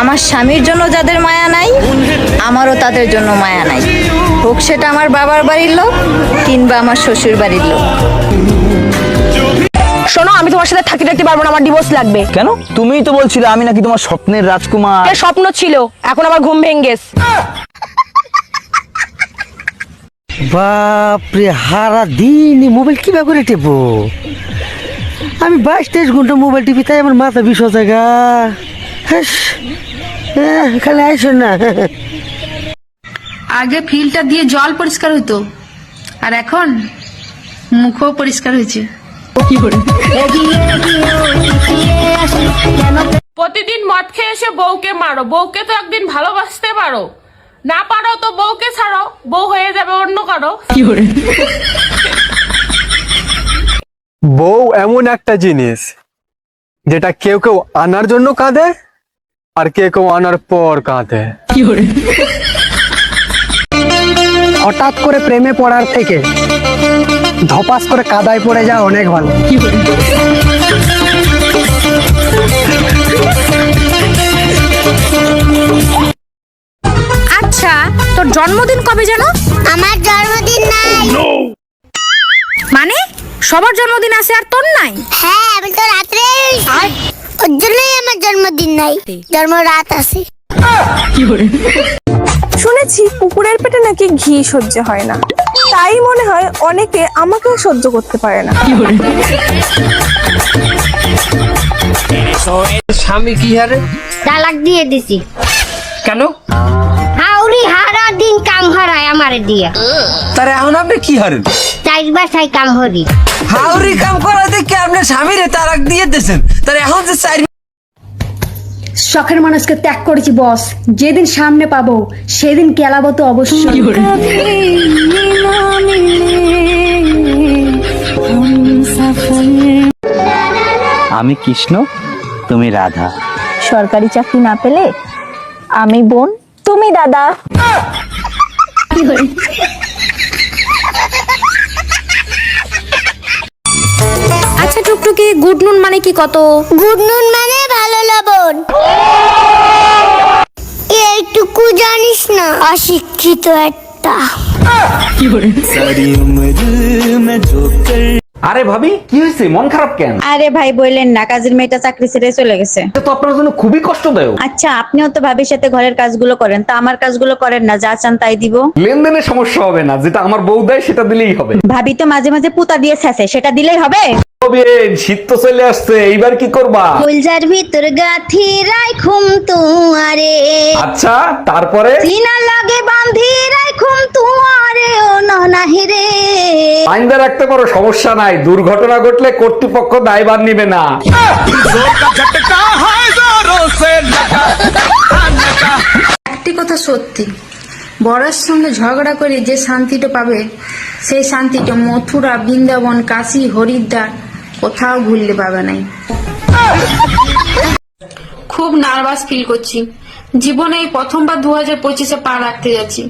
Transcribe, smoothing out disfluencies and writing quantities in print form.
আমার স্বামীর জন্য যাদের মায়া নাই, আমারও তাদের জন্য মায়া নাই, হোক সেটা আমার বাবার বাড়ির লোক কিংবা আমার শ্বশুর বাড়ির লোক। শোনো, আমি তোমার সাথে থাকতে পারবো না, আমার ডিভোর্স লাগবে। কেন? তুমিই তো বলছিলে আমি নাকি তোমার স্বপ্নের রাজকুমার। এ স্বপ্ন ছিল, এখন আমার ঘুম ভেঙে গেছে। বাপরে, হারা দিন মোবাইল কিভাবে করে টেপো? আমি 22-23 ঘন্টা মোবাইল টিপি, তাই আমার মাথা বিষ জায়গা। খালি আইসো না। আগে ফিল্টার দিয়ে জল পরিষ্কার হতো, আর এখন মুখও পরিষ্কার হয়েছে। প্রতিদিন মদ খেয়ে এসে বউকে মারো, বউকে তো একদিন ভালোবাসতে পারো, না পারো তো বউকে ছাড়ো, বউ হয়ে যাবে অন্য কারো। বউ এমন একটা জিনিস যেটা কেউ কেউ আনার জন্য কাঁদে আর কেউ কেউ আনার পর কাঁদে। হঠাৎ করে প্রেমে পড়ার থেকে ধপাস করে কাদায় পড়ে যাওয়া অনেক ভালো। আচ্ছা, তোর জন্মদিন কবে জানো? আমার জন্মদিন নাই। মানে সবার জন্মদিন আছে আর তোর নাই? হ্যাঁ, আমি তো রাত্রে, ওর জন্যই আমার জন্মদিন নাই, জন্ম রাত আছে। শুনেছি কুকুরের পেটে নাকি ঘি সহ্য হয় না, তাই মনে হয় অনেকে আমাকে সহ্য করতে পারে না। স্বামী কি হারে? তালাক দিয়ে দিছি। কেন? হাউরি হারা দিন কাম হারায় আমারে দিয়া। তার এখন আপনি কি হারেন? চাইর বাসায় কাম হরি। হাউরি কাম করা দেখে আপনার স্বামীরে তালাক দিয়ে দিয়েছেন, তার এখন যে শখের মানুষকে ত্যাগ করেছি বস, যেদিন সামনে পাবো সেদিন কেলাবো তো অবশ্যই। আমি কৃষ্ণ, তুমি রাধা। সরকারি চাকরি না পেলে আমি বোন, তুমি দাদা। আচ্ছা টুকটুকি, গুড নুন মানে কি কত? গুড নুন মানে ভালো লবণ। এইটুকু জানিস না? অশিক্ষিত একটা। আরে ভাবি, কি হয়েছে? মন খারাপ কেন? আরে ভাই বললেন না, কাজের মেয়েটা চাকরি ছেড়ে চলে গেছে। এটা তো আপনার জন্য খুবই কষ্টদায়ক। আচ্ছা, আপনিও তো ভাবির সাথে ঘরের কাজগুলো করেন, তা আমার কাজগুলো করেন না, যা চান তাই দিব। লেনদেনের সমস্যা হবে না, যেটা আমার বউ দেয় সেটা দিলেই হবে। ভাবি তো মাঝে মাঝে পুতা দিয়ে ছেঁচে, সেটা দিলেই হবে। শীত তো চলে আসছে, এইবার কি করবা? ফুলজার ভিতর গাথি রাইখুম তুয়ারে, আচ্ছা, তারপরে? সিনা লাগে বাঁধি রাইখুম তুয়ারে, ও ননাহি রে। আইনদা রাখতে পারো, সমস্যা নাই, দুর্ঘটনা ঘটলে কর্তৃপক্ষ দায়ভার নিবে না। একটি কথা সত্যি, বরের সঙ্গে ঝগড়া করে যে শান্তিটা পাবে, সেই শান্তিটা মথুরা, বৃন্দাবন, কাশী, হরিদ্বার কোথাও ভুললে পাবে নাই। খুব নার্ভাস ফিল করছি, জীবনে এই প্রথমবার 2025-এ পা রাখতে যাচ্ছি।